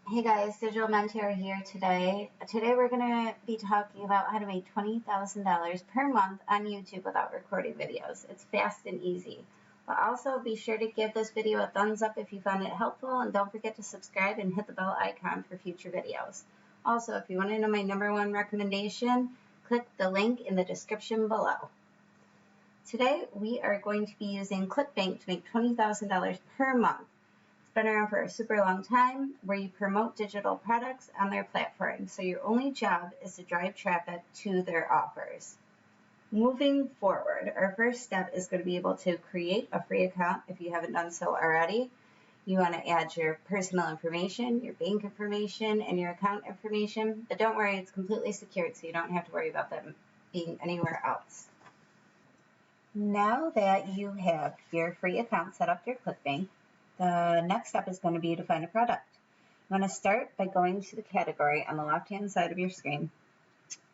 Hey guys, Digital Mentor here today. Today we're going to be talking about how to make $20,000 per month on YouTube without recording videos. It's fast and easy. But also be sure to give this video a thumbs up if you found it helpful, and don't forget to subscribe and hit the bell icon for future videos. Also, if you want to know my #1 recommendation, click the link in the description below. Today we are going to be using ClickBank to make $20,000 per month. It's been around for a super long time, where you promote digital products on their platform, so your only job is to drive traffic to their offers. Moving forward, our first step is going to be able to create a free account if you haven't done so already. You want to add your personal information, your bank information, and your account information, but don't worry, it's completely secured, so you don't have to worry about them being anywhere else. Now that you have your free account set up through ClickBank, the next step is going to be to find a product. You want to start by going to the category on the left-hand side of your screen.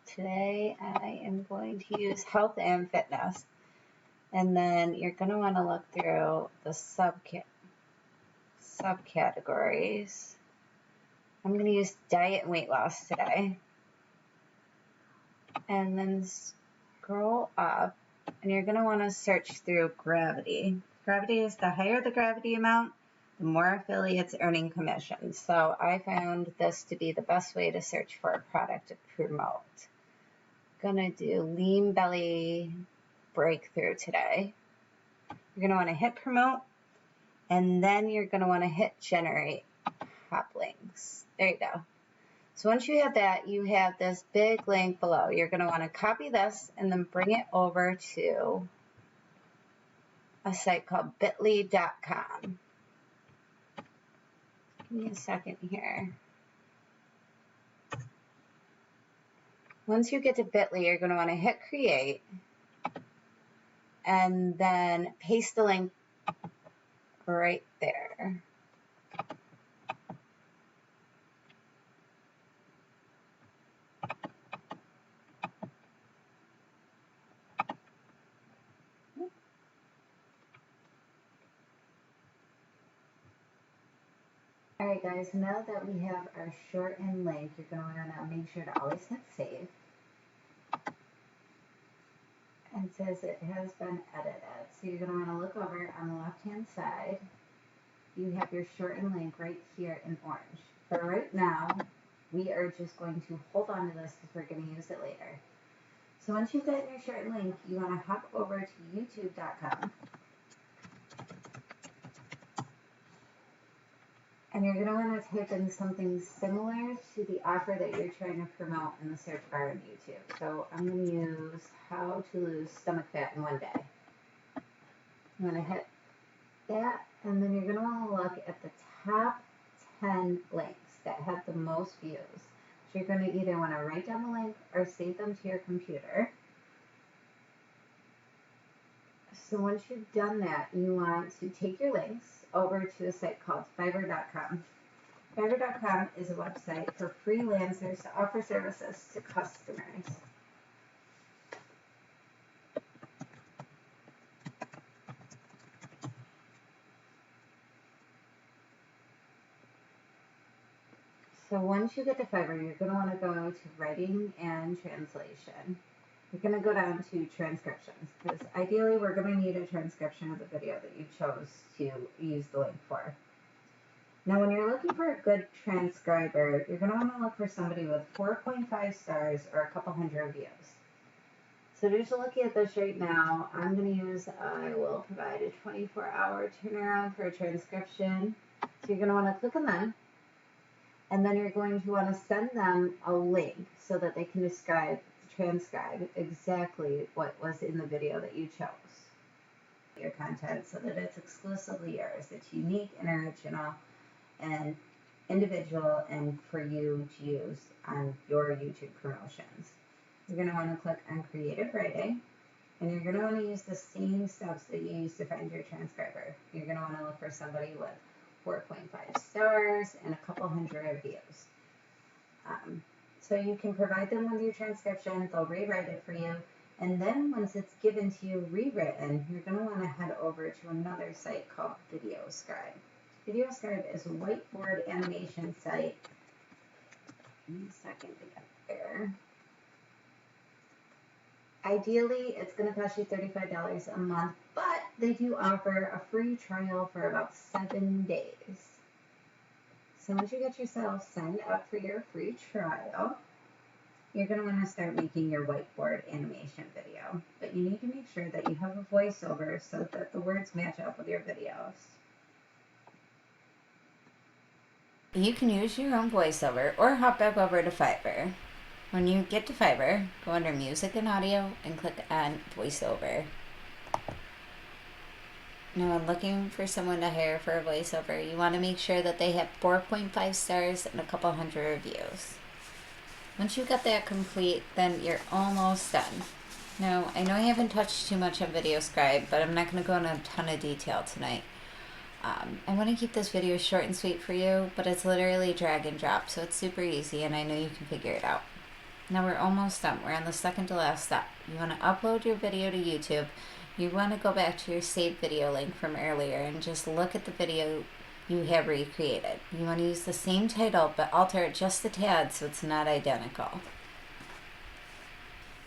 Today I am going to use health and fitness. And then you're going to want to look through the subcategories. I'm going to use diet and weight loss today. And then scroll up, and you're going to want to search through gravity. Gravity is the higher the gravity amount, the more affiliates earning commissions. So I found this to be the best way to search for a product to promote. I'm going to do lean belly breakthrough today. You're going to want to hit promote, and then you're going to want to hit generate hop links. There you go. So once you have that, you have this big link below. You're going to want to copy this and then bring it over to a site called bit.ly.com. Give me a second here. Once you get to bit.ly, you're going to want to hit create and then paste the link right there. Alright guys, now that we have our shortened link, you're going to want to make sure to always hit save. And it says it has been edited. So you're going to want to look over on the left hand side. You have your shortened link right here in orange. For right now, we are just going to hold on to this because we're going to use it later. So once you've gotten your shortened link, you want to hop over to youtube.com. And you're going to want to type in something similar to the offer that you're trying to promote in the search bar on YouTube. So I'm going to use how to lose stomach fat in 1 day. I'm going to hit that, and then you're going to want to look at the top 10 links that have the most views. So you're going to either want to write down the link or save them to your computer. So once you've done that, you want to take your links over to a site called Fiverr.com. Fiverr.com is a website for freelancers to offer services to customers. So once you get to Fiverr, you're going to want to go to writing and translation. You're going to go down to transcriptions, because ideally we're going to need a transcription of the video that you chose to use the link for. Now when you're looking for a good transcriber, you're going to want to look for somebody with 4.5 stars or a couple hundred views. So just looking at this right now, I'm going to use, I will provide a 24-hour turnaround for a transcription. So you're going to want to click on them. And then you're going to want to send them a link so that they can transcribe exactly what was in the video that you chose. Your content so that it's exclusively yours. It's unique and original and individual and for you to use on your YouTube promotions. You're going to want to click on Creative Writing, and you're going to want to use the same steps that you use to find your transcriber. You're going to want to look for somebody with 4.5 stars and a couple hundred views. So you can provide them with your transcription, they'll rewrite it for you, and then once it's given to you rewritten, you're going to want to head over to another site called Video Scribe. VideoScribe is a whiteboard animation site. Give me a second to get there. Ideally, it's going to cost you $35 a month, but they do offer a free trial for about 7 days. So once you get yourself signed up for your free trial, you're going to want to start making your whiteboard animation video. But you need to make sure that you have a voiceover so that the words match up with your videos. You can use your own voiceover or hop back over to Fiverr. When you get to Fiverr, go under Music and Audio and click on Voiceover. Now, when looking for someone to hire for a voiceover, you want to make sure that they have 4.5 stars and a couple hundred reviews. Once you got that complete, then you're almost done. Now, I know I haven't touched too much on VideoScribe, but I'm not going to go into a ton of detail tonight. I want to keep this video short and sweet for you, but it's literally drag and drop, so it's super easy, and I know you can figure it out. Now we're almost done. We're on the second to last step. You want to upload your video to YouTube. You want to go back to your saved video link from earlier and just look at the video you have recreated. You want to use the same title, but alter it just a tad so it's not identical.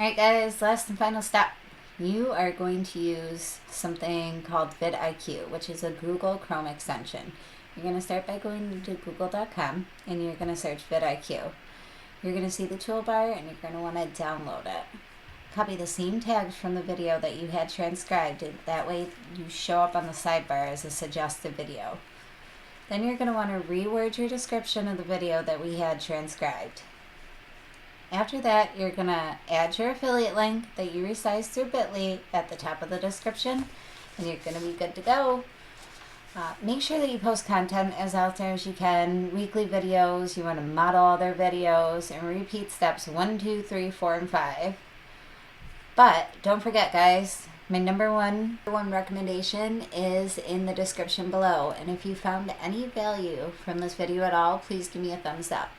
Alright guys, last and final step. You are going to use something called vidIQ, which is a Google Chrome extension. You're going to start by going to google.com and you're going to search vidIQ. You're going to see the toolbar and you're going to want to download it. Copy the same tags from the video that you had transcribed. That way you show up on the sidebar as a suggested video. Then you're going to want to reword your description of the video that we had transcribed. After that, you're going to add your affiliate link that you resized through Bitly at the top of the description, and you're going to be good to go. Make sure that you post content as out there as you can, weekly videos. You want to model other videos and repeat steps 1, 2, 3, 4, and 5. But don't forget, guys, my number one recommendation is in the description below. And if you found any value from this video at all, please give me a thumbs up.